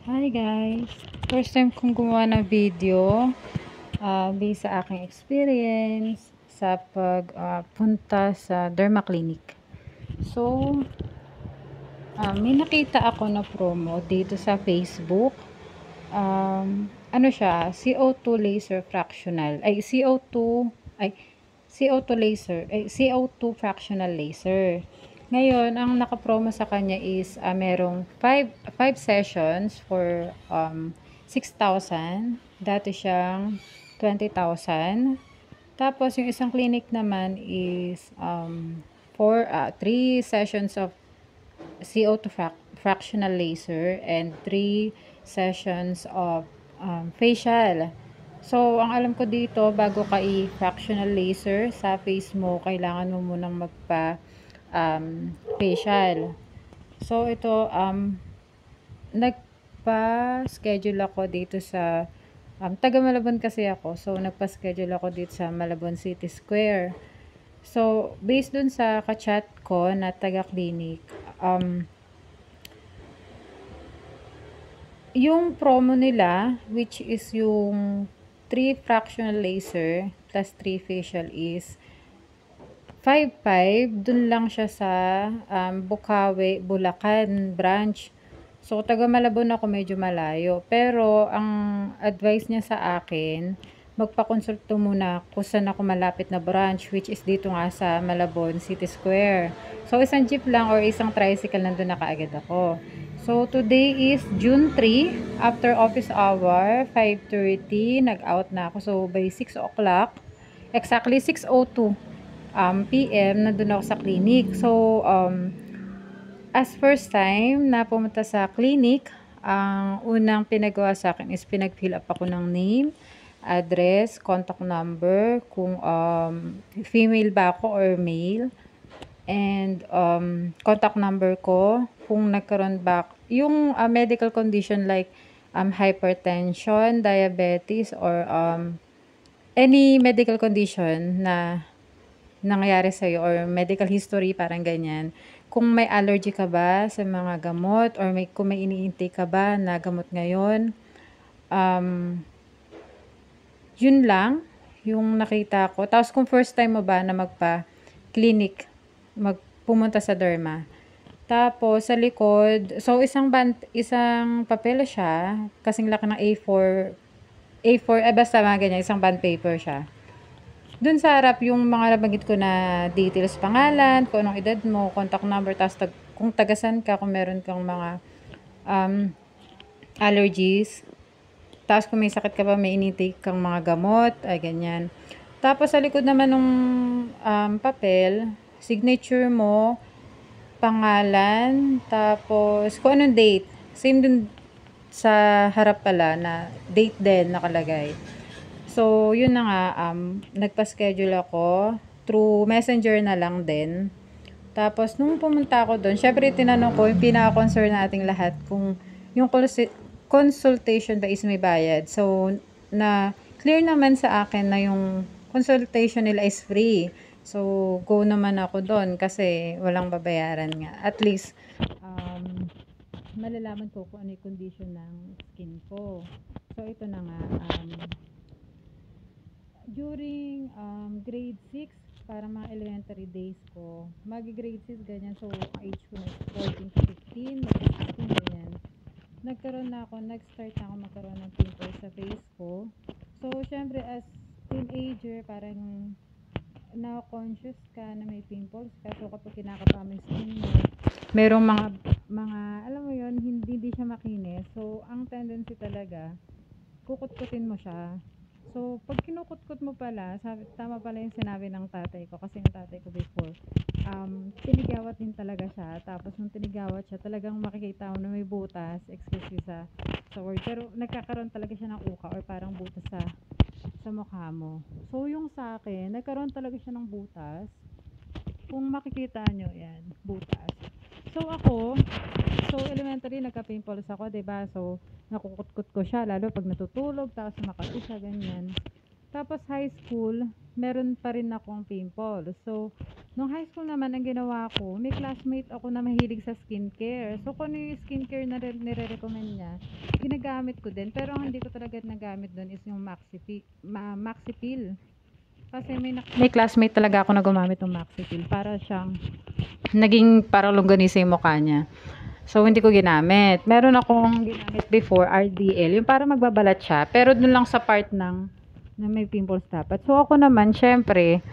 Hi guys! First time kong gumawa ng video based sa aking experience sa pagpunta sa derma clinic. So, may nakita ako na promo dito sa Facebook. Ano siya? CO2 laser fractional. CO2 laser. CO2 fractional laser. Ngayon, ang nakapromo sa kanya is merong 5 sessions for 6,000. Dati siyang 20,000. Tapos, yung isang clinic naman is 3 sessions of CO2 fractional laser and 3 sessions of facial. So, ang alam ko dito, bago ka i-fractional laser sa face mo, kailangan mo munang facial. So, ito, nagpa-schedule ako dito sa, taga Malabon kasi ako. So, nagpa-schedule ako dito sa Malabon City Square. So, based dun sa kachat ko na taga-clinic, yung promo nila, which is yung 3 fractional laser plus 3 facial is 5,500. Dun lang siya sa Bukawi, Bulacan branch. So, taga Malabon ako, medyo malayo. Pero, ang advice niya sa akin, magpakonsulto muna kung saan ako malapit na branch, which is dito nga sa Malabon City Square. So, isang jeep lang or isang tricycle, nandun na kaagad ako. So, today is June 3, after office hour, 5:30, nag-out na ako. So, by 6 o'clock, exactly 6:02 PM, nandun ako sa clinic. So, as first time na pumunta sa clinic, ang unang pinagawa sa akin is pinag-fill up ako ng name, address, contact number, kung female ba ako or male, and contact number ko, kung nagkaroon ba yung medical condition like hypertension, diabetes, or any medical condition na nangyari sa'yo or medical history, parang ganyan. Kung may allergy ka ba sa mga gamot or kung may ini-intake ka ba na gamot ngayon. Yun lang yung nakita ko. Tapos kung first time mo ba na magpa-clinic, pumunta sa derma. Tapos sa likod, so isang papel siya, kasing laki ng A4, basta mga ganyan, isang bond paper siya. Dun sa harap, yung mga nabanggit ko na details, pangalan, kung anong edad mo, contact number, tapos kung tagasan ka, kung meron kang mga allergies, tapos kung may sakit ka ba, may initake kang mga gamot, ay ganyan. Tapos sa likod naman ng papel, signature mo, pangalan, tapos kung anong date. Same dun sa harap pala na date din nakalagay. So, yun na nga, nagpa-schedule ako through messenger na lang din. Tapos, nung pumunta ako doon, syempre tinanong ko, yung pinaka-concern nating lahat, kung yung consultation ba is may bayad. So, clear naman sa akin na yung consultation nila is free. So, go naman ako doon kasi walang babayaran nga. At least, malalaman ko kung ano yung condition ng skin ko. So, ito na nga, during grade 6, para mga elementary days ko, grade 6 ganyan, so age ko na 14 to 15, mag-16 ganyan, nag-start na ako magkaroon ng pimples sa face ko. So syempre as teenager, parang na-conscious ka na may pimples ka, so kapag kinakapa mo yung skin mo, merong mga alam mo yon, hindi siya makinis, so ang tendency talaga, kukutkutin mo siya. So, pag kinukutkot mo pala, tama pala yung sinabi ng tatay ko. Kasi yung tatay ko before, tinigawat din talaga siya. Tapos, nung tinigawat siya, talagang makikita mo na may butas. Excuse me sa word. Pero, nagkakaroon talaga siya ng uka or parang butas sa mukha mo. So, yung sa akin, nagkaroon talaga siya ng butas. Kung makikita nyo, yan, butas. So, elementary, nagka-pimples ako, diba? So, nakukutkot ko siya, lalo pag natutulog, tapos makati siya, ganyan. Tapos high school, meron pa rin akong pimple. So, nung high school naman, ang ginawa ko, may classmate ako na mahilig sa skincare. So, kung ano yung skincare na nire-recommend niya, ginagamit ko din. Pero ang hindi ko talaga nagamit doon is yung Maxi Pill. Kasi may classmate talaga ako na gumamit ng Maxi Pill. Para siyang, naging parang longganisa yung mukha niya. So, hindi ko ginamit. Meron akong ginamit before, RDL. Yung para magbabalat siya. Pero dun lang sa part na may pimples dapat. So, ako naman, syempre,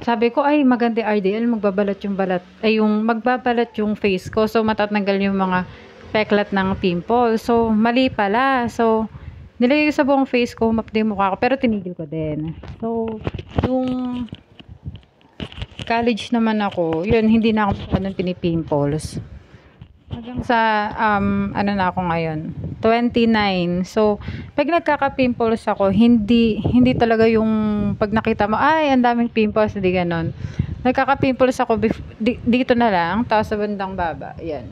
sabi ko, ay, maganda RDL. Magbabalat yung balat. Ay, yung magbabalat yung face ko. So, matatanggal yung mga peklat ng pimple. So, mali pala. So, nilagay ko sa buong face ko, humapdi yung mukha ko. Pero tinigil ko din. So, yung college naman ako, yun, hindi na ako masyadong pinipimples. Hanggang sa, ano na ako ngayon, 29. So, pag nagkaka-pimples ako, hindi talaga yung pag nakita mo, ay, ang daming pimples, hindi ganon. Nagkaka-pimples ako dito na lang, tapos sa bandang baba, yan.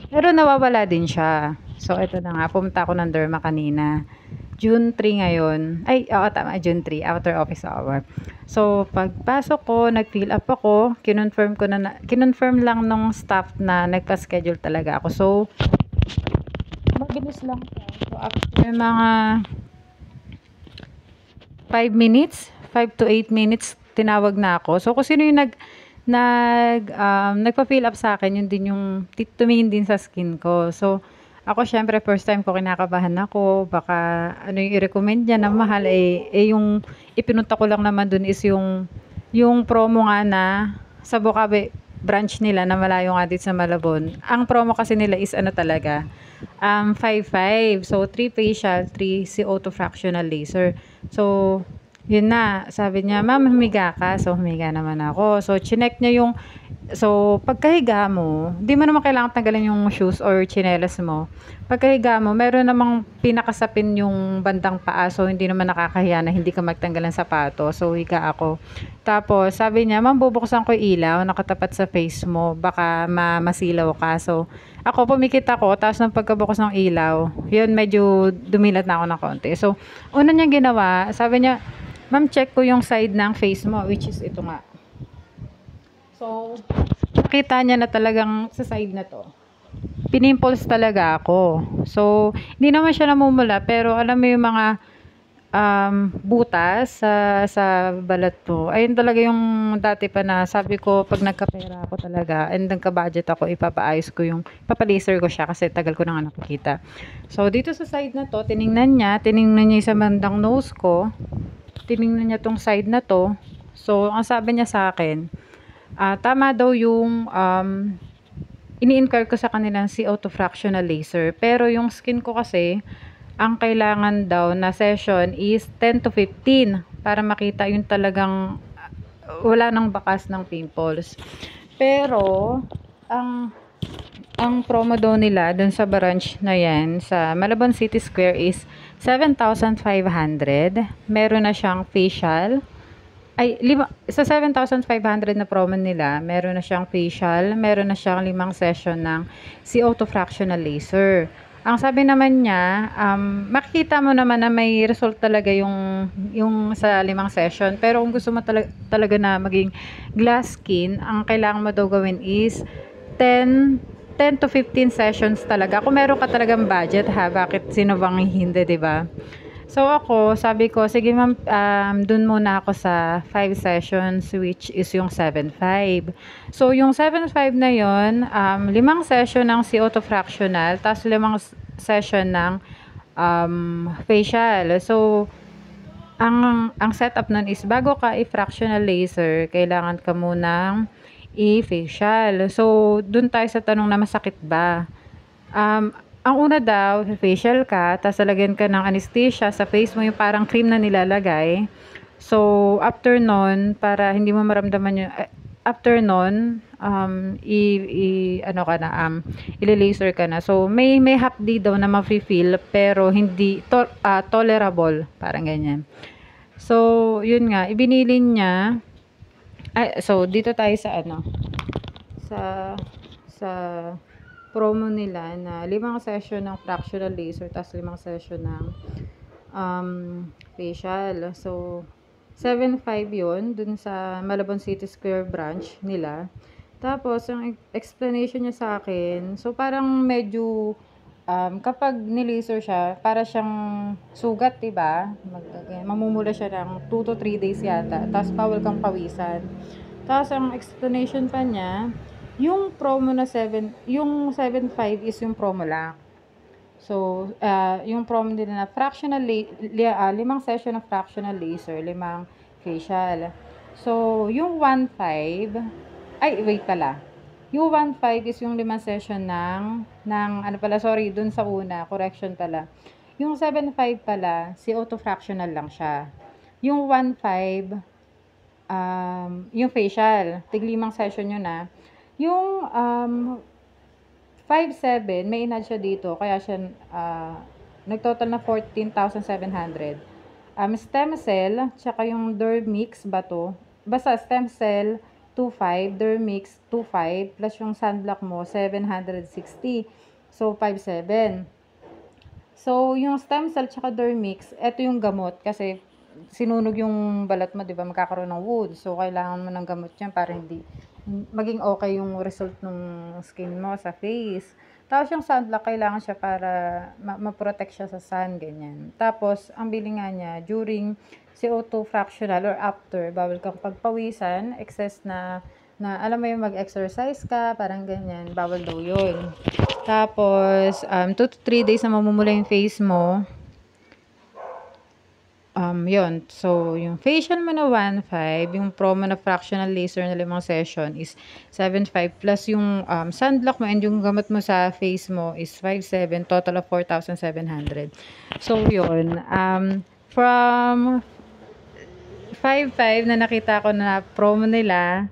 Pero nawawala din siya. So, ito na nga, pumunta ako ng derma kanina. June 3 ngayon. Ay, oo, tama, June 3, after office hour. So, pagpasok ko, nag-fill up ako, kinonfirm lang nung staff na nagpa-schedule talaga ako. So, mabilis lang siya. So, after mga 5 minutes, 5 to 8 minutes, tinawag na ako. So, kung sino yung nagpa-fill up sa akin, yun din yung tumingin din sa skin ko. So, ako syempre first time ko, kinakabahan ako, baka ano yung i-recommend niya na mahal, yung ipinunta ko lang naman dun is yung promo nga na sa Bukawi branch nila na malayo nga dito sa Malabon. Ang promo kasi nila is ano talaga, 5-5. So, 3 facial, 3 CO2 fractional laser. So, yun na, sabi niya, ma'am, humiga ka. So, humiga naman ako. So, chinek niya yung, so, pagkahiga mo, di mo naman kailangan tanggalin yung shoes or chinelas mo. Pagkahiga mo, meron namang pinakasapin yung bandang paa. So, hindi naman nakakahiya na hindi ka magtanggal ng sapato. So, higa ako. Tapos, sabi niya, ma'am, bubuksan ko ilaw, nakatapat sa face mo. Baka masilaw ka. So, ako, pumikit ako. Tapos, nang pagkabukas ng ilaw, yun, medyo dumilat na ako ng konti. So, una niya ginawa, sabi niya, ma'am, check ko yung side ng face mo, which is ito nga. So, nakita niya na talagang sa side na to, pinimples talaga ako. So, hindi naman siya namumula, pero alam mo yung mga butas sa balat ko. Ayun talaga yung dati pa na sabi ko, pag nagkapera ako talaga, and nagka-budget ako, ipapaayos ko yung, papalaser ko siya kasi tagal ko na nga nakikita. So, dito sa side na to, tiningnan niya yung sa bandang nose ko, tiningnan niya tong side na to. So, ang sabi niya sa akin, tama daw yung ini-incur ko sa kanilang CO2 fractional laser. Pero yung skin ko kasi, ang kailangan daw na session is 10 to 15 para makita yung talagang wala nang bakas ng pimples. Pero, ang promo daw nila dun sa branch na yan sa Malabon City Square is 7,500. Meron na siyang facial. Sa 7,500 na promo nila, meron na siyang facial, meron na siyang 5 session ng CO2 fractional laser. Ang sabi naman niya, makikita mo naman na may result talaga yung sa 5 session. Pero kung gusto mo talaga na maging glass skin, ang kailangan mo daw gawin is 10 to 15 sessions talaga. Kung meron ka talagang budget ha, bakit sino bang hindi, 'di ba? So ako, sabi ko, sige ma'am, dun muna ako sa 5 sessions which is yung 7.5. So yung 7.5 na yon, 5 session ng CO2 fractional, tapos 5 session ng facial. So ang setup nun is bago ka i-fractional laser, kailangan ka munang i-facial. So, dun tayo sa tanong na masakit ba? Ang una daw, facial ka, tapos lalagyan ka ng anesthesia sa face mo, yung parang cream na nilalagay. So, after nun, para hindi mo maramdaman yung, after nun, ile-laser ka na. So, may hapdi daw na ma-feel, pero hindi, tolerable, parang ganyan. So, yun nga, ibinilin niya. So, dito tayo sa sa promo nila na 5 session ng fractional laser, tapos 5 session ng facial. So, 7.5 yun, dun sa Malabon City Square branch nila. Tapos, ang explanation niya sa akin, so parang medyo, kapag nilaser siya, para siyang sugat, diba? Mamumula siya ng 2 to 3 days yata. Tapos, bawal kang pawisan. Tapos, ang explanation pa niya, yung promo na 7, yung 7.5 is yung promo lang. So, yung promo nila na fractional, 5 session ng fractional laser, 5 facial. So, yung 1.5, ay, wait pala. Yung 1.5 is yung 5 session ano pala, sorry, dun sa una, correction pala. Yung 7.5 pala, si auto fractional lang siya. Yung 1.5, yung facial, tig-5 session yun na. Yung, 5.7, may inad siya dito, kaya siya, nagtotal na 14,700. Stem cell, tsaka yung Dermix ba to? Basta stem cell, 2.5, Dermix, 2.5, plus yung sunblock mo, 760. So, 5.7. So, yung stem cell tsaka Dermix, ito yung gamot kasi sinunog yung balat mo, 'di ba? Magkakaroon ng wound. So, kailangan mo ng gamot 'yan para hindi maging okay yung result ng skin mo sa face. Tapos yung sunblock, kailangan siya para ma-protect siya sa sun, ganyan. Tapos, ang bili nga niya, during CO2 fractional or after, bawal kang pagpawisan, excess na alam mo yung mag-exercise ka, parang ganyan, bawal daw yun. Tapos, 2 to 3 days na mamumula yung face mo. Yun. So, yung facial mo na 1.5, yung promo na fractional laser na 5 session is 7.5 plus yung sunblock mo and yung gamot mo sa face mo is 5.7, total of 4,700. So, yun. From 5.5 na nakita ko na promo nila,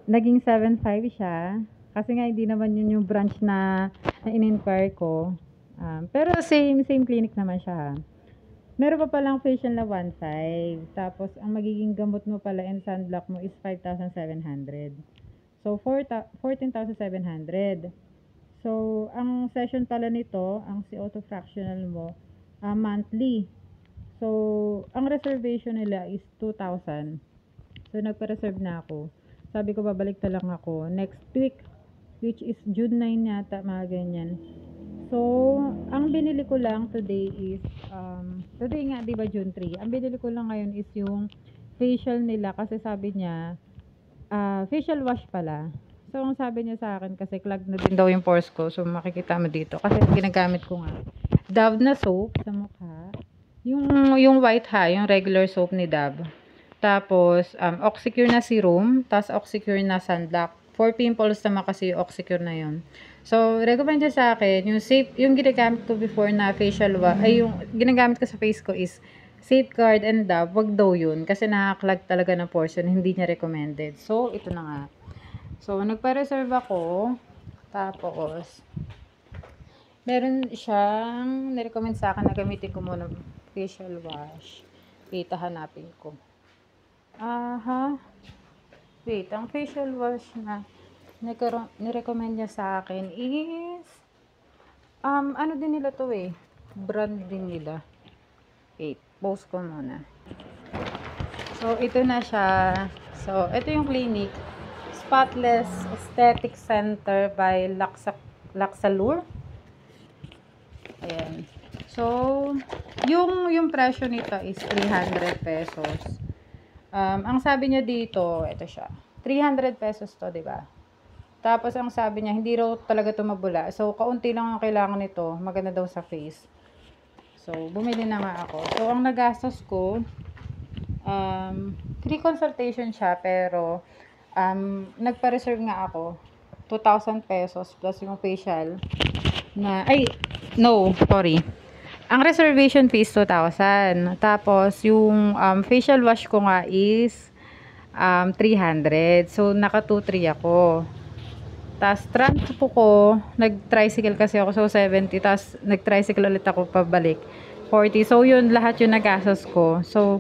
naging 7.5 siya. Kasi nga, hindi naman yun yung branch na in-inquire ko. Pero same clinic naman siya. Meron pa palang facial na 1.5. Tapos, ang magiging gamot mo pala and sunblock mo is 5,700. So, 14,700. So, ang session pala nito, ang CO2 fractional mo, monthly. So, ang reservation nila is 2,000. So, nagpa-reserve na ako. Sabi ko, babalik na lang ako next week, which is June 9 yata, mga ganyan. So, ang binili ko lang today is, today nga, di ba, June 3. Ang binili ko lang ngayon is yung facial nila kasi sabi niya, facial wash pala. So, ang sabi niya sa akin, kasi clogged na din daw yung pores ko. So, makikita mo dito. Kasi ginagamit ko nga Dove na soap sa mukha. Yung white yung regular soap ni Dove. Tapos, Oxycure na serum. Tapos, Oxycure na sunblock. For pimples naman kasi yung Oxycure na yun. So, recommend niya sa akin, yung safe, yung ginagamit ko before na facial wash, ay yung ginagamit ko sa face ko is Safeguard and Dove. Wag daw yun. Kasi nakaklag talaga ng portion. Hindi niya recommended. So, ito na nga. So, nagpa-reserve ako. Tapos, meron siyang nirecommend sa akin na gamitin ko muna facial wash. Wait, hanapin ko. Wait, ang facial wash na nirecommend niya sa akin is ano din nila to brand din nila. Wait, post ko muna. So, ito na siya. So, ito yung clinic. Spotless Aesthetic Center by Laxalure. Ayan. So, yung presyo nito is 300 pesos. Ang sabi niya dito, ito siya. 300 pesos to, di ba? Tapos, ang sabi niya, hindi raw talaga ito mabula. So, kaunti lang ang kailangan nito. Maganda daw sa face. So, bumili na nga ako. So, ang nagastos ko, free consultation siya, pero, nagpa-reserve nga ako. 2,000 pesos plus yung facial. Sorry. Ang reservation fee is 2,000. Tapos, yung facial wash ko nga is 300. So, naka 2,300 ako. Tapos, transpo ko, nag-tricycle kasi ako, so 70. Tapos, nag-tricycle ulit ako pabalik, 40. So, yun, lahat yung nagastos ko. So,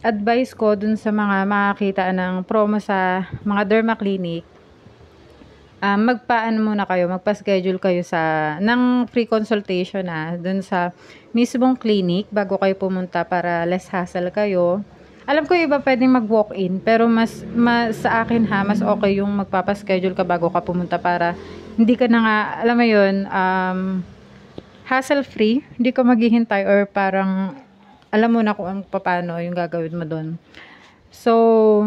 advice ko dun sa mga makakita ng promo sa mga derma clinic, magpaano muna kayo, magpa-schedule kayo ng free consultation dun sa mismong clinic bago kayo pumunta para less hassle kayo. Alam ko yung iba pwedeng mag-walk-in, pero mas sa akin mas okay yung magpapa-schedule ka bago ka pumunta para hindi ka na nga, alam mo yun, hassle-free, hindi ka maghihintay or parang alam mo na kung paano yung gagawin mo doon. So,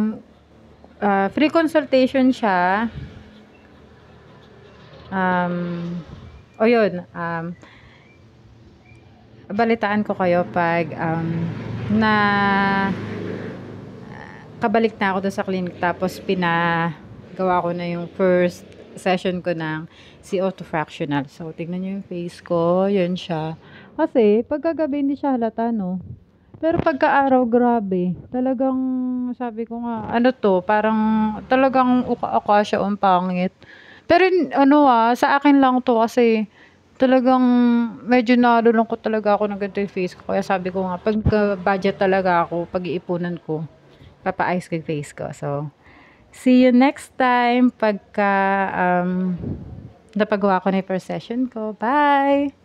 free consultation siya. O yun, balitaan ko kayo pag na kabalik na ako doon sa clinic tapos pinagawa ko na yung first session ko ng CO2 fractional. So, tignan nyo yung face ko. Yun siya. Kasi, pagkagabi hindi siya halata, no? Pero pagka-araw, grabe. Talagang, sabi ko nga, ano to, parang talagang uka-uka siya ang pangit. Pero, sa akin lang to kasi talagang medyo nalulungkot talaga ako ng ganito yung face ko. Kaya sabi ko nga, pag budget talaga ako, pag-iipunan ko, papaayos ko yung face ko. So, see you next time pagka napagawa ko na yung first session ko. Bye!